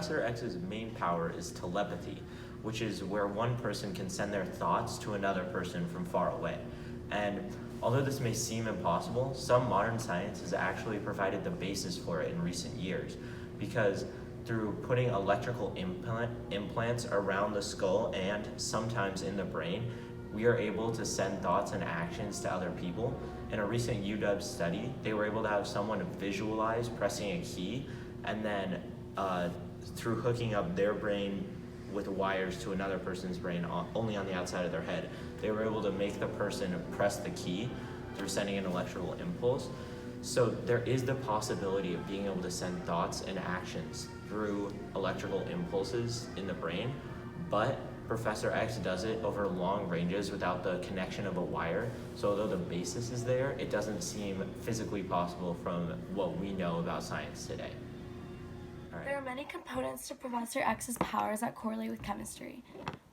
Professor X's main power is telepathy, which is where one person can send their thoughts to another person from far away. And although this may seem impossible, some modern science has actually provided the basis for it in recent years, because through putting electrical implants around the skull and sometimes in the brain, we are able to send thoughts and actions to other people. In a recent UW study, they were able to have someone visualize pressing a key, and then through hooking up their brain with wires to another person's brain only on the outside of their head, they were able to make the person press the key through sending an electrical impulse. So there is the possibility of being able to send thoughts and actions through electrical impulses in the brain, but Professor X does it over long ranges without the connection of a wire. So although the basis is there, it doesn't seem physically possible from what we know about science today. There are many components to Professor X's powers that correlate with chemistry.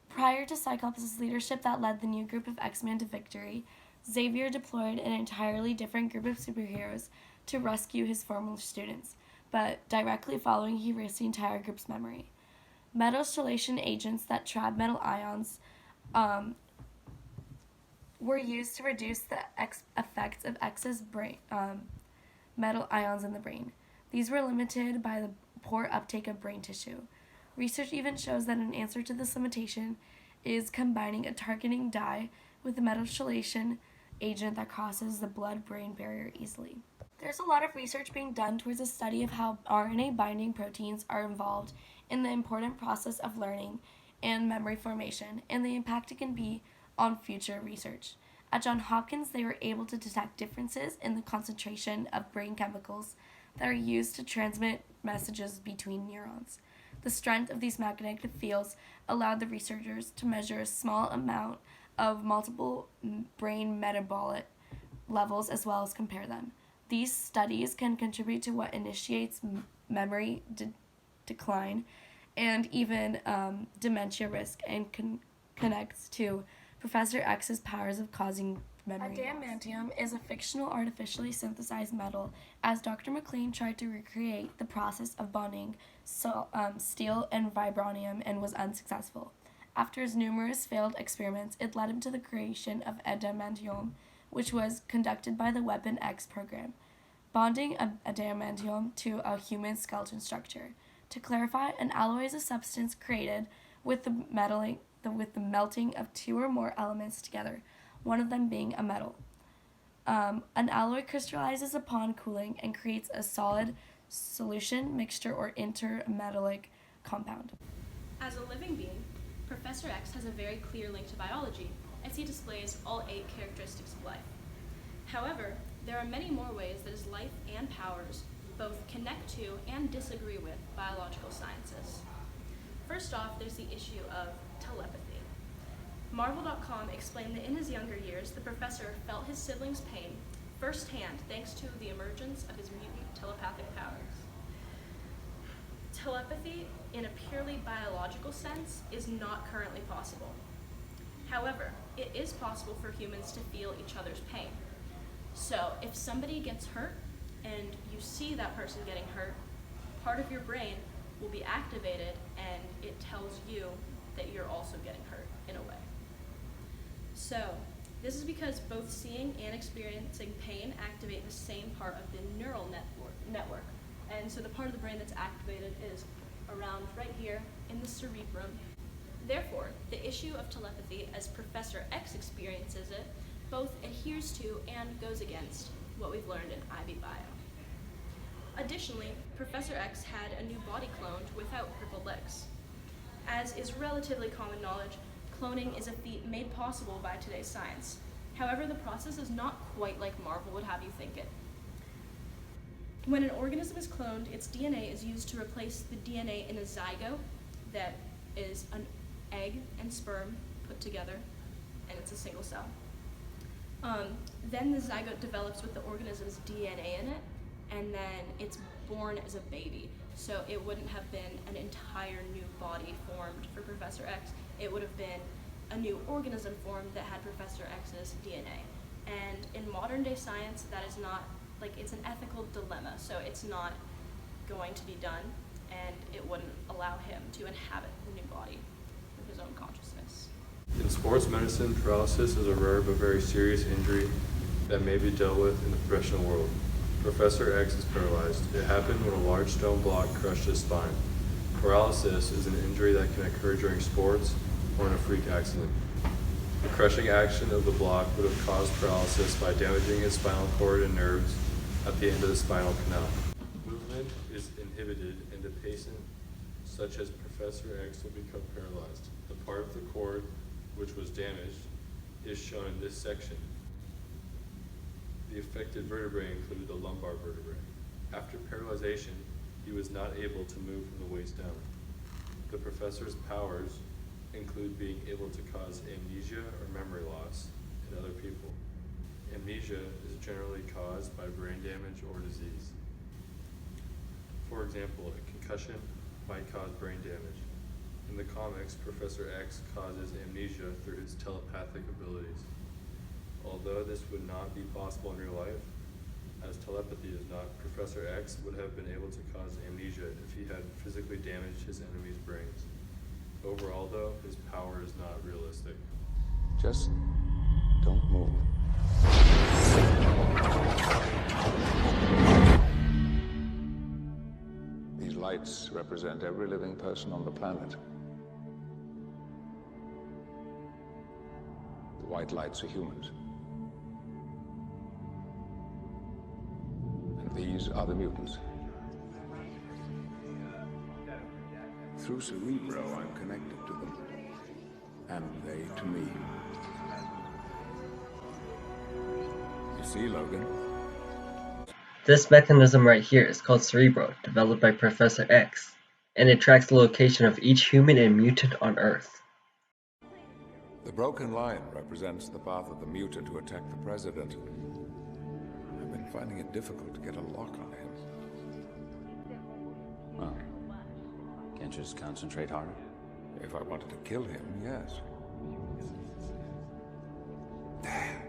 Prior to Cyclops' leadership that led the new group of X-Men to victory, Xavier deployed an entirely different group of superheroes to rescue his former students, but directly following he erased the entire group's memory. Metal stellation agents that trap metal ions were used to reduce the effects of X's brain, metal ions in the brain. These were limited by the poor uptake of brain tissue. Research even shows that an answer to this limitation is combining a targeting dye with a metal stellation agent that crosses the blood-brain barrier easily. There's a lot of research being done towards the study of how RNA binding proteins are involved in the important process of learning and memory formation, and the impact it can be on future research. At Johns Hopkins, they were able to detect differences in the concentration of brain chemicals that are used to transmit messages between neurons. The strength of these magnetic fields allowed the researchers to measure a small amount of multiple brain metabolic levels as well as compare them. These studies can contribute to what initiates memory decline and even dementia risk, and connects to Professor X's powers of causing memory. Adamantium is a fictional artificially synthesized metal, as Dr. McLean tried to recreate the process of bonding steel and vibranium and was unsuccessful. After his numerous failed experiments, it led him to the creation of adamantium, which was conducted by the Weapon X program, bonding adamantium to a human skeleton structure. To clarify, an alloy is a substance created with the melting of two or more elements together, one of them being a metal. An alloy crystallizes upon cooling and creates a solid solution, mixture, or intermetallic compound. As a living being, Professor X has a very clear link to biology, as he displays all 8 characteristics of life. However, there are many more ways that his life and powers both connect to and disagree with biological sciences. First off, there's the issue of telepathy. Marvel.com explained that in his younger years, the professor felt his siblings' pain firsthand thanks to the emergence of his mutant telepathic powers. Telepathy, in a purely biological sense, is not currently possible. However, it is possible for humans to feel each other's pain. So, if somebody gets hurt and you see that person getting hurt, part of your brain will be activated and it tells you that you're also getting hurt in a way. So, this is because both seeing and experiencing pain activate the same part of the neural network. And so the part of the brain that's activated is around right here in the cerebrum. Therefore, the issue of telepathy, as Professor X experiences it, both adheres to and goes against what we've learned in IB Bio. Additionally, Professor X had a new body cloned without crippled legs. As is relatively common knowledge, cloning is a feat made possible by today's science. However, the process is not quite like Marvel would have you think it. When an organism is cloned, its DNA is used to replace the DNA in a zygote, that is an egg and sperm put together, and it's a single cell. Then the zygote develops with the organism's DNA in it, and then it's born as a baby. So it wouldn't have been an entire new body formed for Professor X. It would have been a new organism formed that had Professor X's DNA. And in modern day science, that is not, it's an ethical dilemma, so it's not going to be done. and it wouldn't allow him to inhabit the new body with his own consciousness. In sports medicine, paralysis is a rare but very serious injury that may be dealt with in the professional world. Professor X is paralyzed. It happened when a large stone block crushed his spine. Paralysis is an injury that can occur during sports or in a freak accident. The crushing action of the block would have caused paralysis by damaging his spinal cord and nerves at the end of the spinal canal. Movement is inhibited and the patient, such as Professor X, will become paralyzed. The part of the cord which was damaged is shown in this section. The affected vertebrae include the lumbar vertebrae. After paralyzation, he was not able to move from the waist down. The professor's powers include being able to cause amnesia or memory loss in other people. Amnesia is generally caused by brain damage or disease. For example, a concussion might cause brain damage. In the comics, Professor X causes amnesia through his telepathic abilities. Although this would not be possible in real life, as telepathy is not, Professor X would have been able to cause amnesia if he had physically damaged his enemy's brains. Overall, though, his power is not realistic. Just don't move. These lights represent every living person on the planet. The white lights are humans. And these are the mutants. Through Cerebro, I'm connected to them. And they to me. You see, Logan? This mechanism right here is called Cerebro, developed by Professor X, and it tracks the location of each human and mutant on Earth. The broken line represents the path of the mutant who attacked the president. I've been finding it difficult to get a lock on him. Well, can't you just concentrate harder? If I wanted to kill him, yes. There.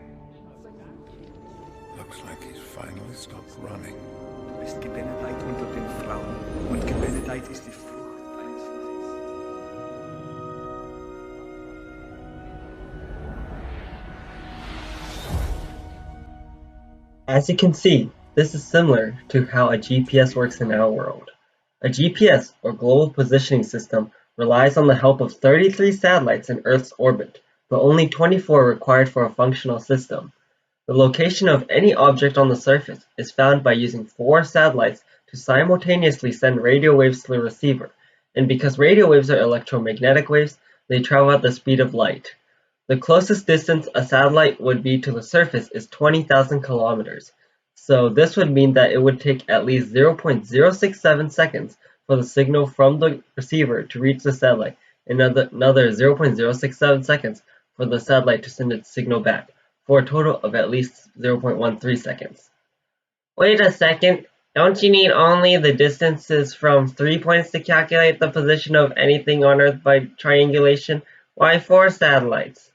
Looks like he's finally stopped running. Du bist gebenedeit unter den Frauen und gebenedeit ist die Frucht deines As you can see, this is similar to how a GPS works in our world. A GPS, or Global Positioning System, relies on the help of 33 satellites in Earth's orbit, but only 24 are required for a functional system. The location of any object on the surface is found by using 4 satellites to simultaneously send radio waves to the receiver, and because radio waves are electromagnetic waves, they travel at the speed of light. The closest distance a satellite would be to the surface is 20,000 kilometers, so this would mean that it would take at least 0.067 seconds for the signal from the receiver to reach the satellite, and another 0.067 seconds for the satellite to send its signal back, for a total of at least 0.13 seconds. Wait a second, don't you need only the distances from 3 points to calculate the position of anything on Earth by triangulation? Why 4 satellites?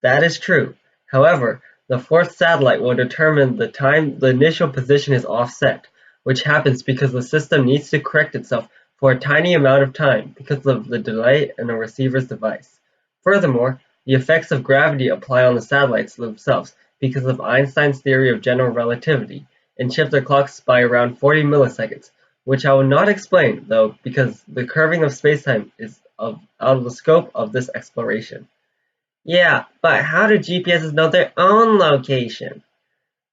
That is true. However, the 4th satellite will determine the time the initial position is offset, which happens because the system needs to correct itself for a tiny amount of time because of the delay in the receiver's device. Furthermore, the effects of gravity apply on the satellites themselves because of Einstein's theory of general relativity and shift their clocks by around 40 milliseconds, which I will not explain though because the curving of spacetime is out of the scope of this exploration. Yeah, but how do GPSs know their own location?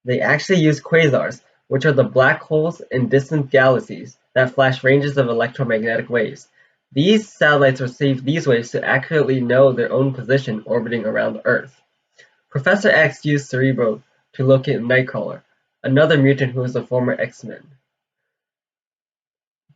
They actually use quasars, which are the black holes in distant galaxies that flash ranges of electromagnetic waves. These satellites receive these waves to accurately know their own position orbiting around Earth. Professor X used Cerebro to locate Nightcrawler, another mutant who is a former X-Men.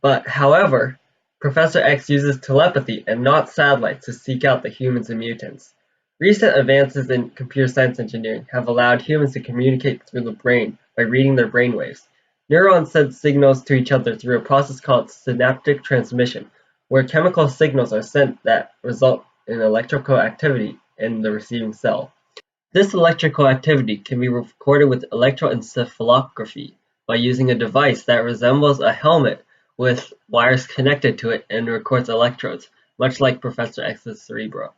But, however, Professor X uses telepathy and not satellites to seek out the humans and mutants. Recent advances in computer science engineering have allowed humans to communicate through the brain by reading their brainwaves. Neurons send signals to each other through a process called synaptic transmission, where chemical signals are sent that result in electrical activity in the receiving cell. This electrical activity can be recorded with electroencephalography by using a device that resembles a helmet with wires connected to it and records electrodes, much like Professor X's Cerebro.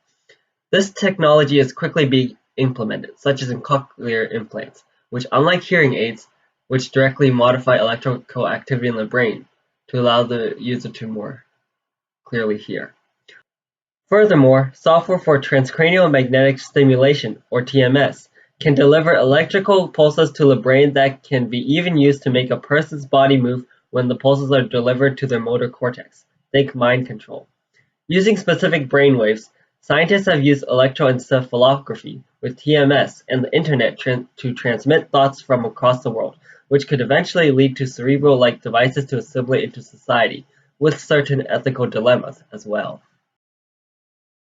This technology is quickly being implemented, such as in cochlear implants, which, unlike hearing aids, which directly modify electrical activity in the brain to allow the user to more clearly hear. Furthermore, software for transcranial magnetic stimulation, or TMS, can deliver electrical pulses to the brain that can be even used to make a person's body move when the pulses are delivered to their motor cortex. Think mind control. Using specific brain waves, scientists have used electroencephalography with TMS and the internet to transmit thoughts from across the world, which could eventually lead to Cerebro-like devices to assimilate into society, with certain ethical dilemmas as well.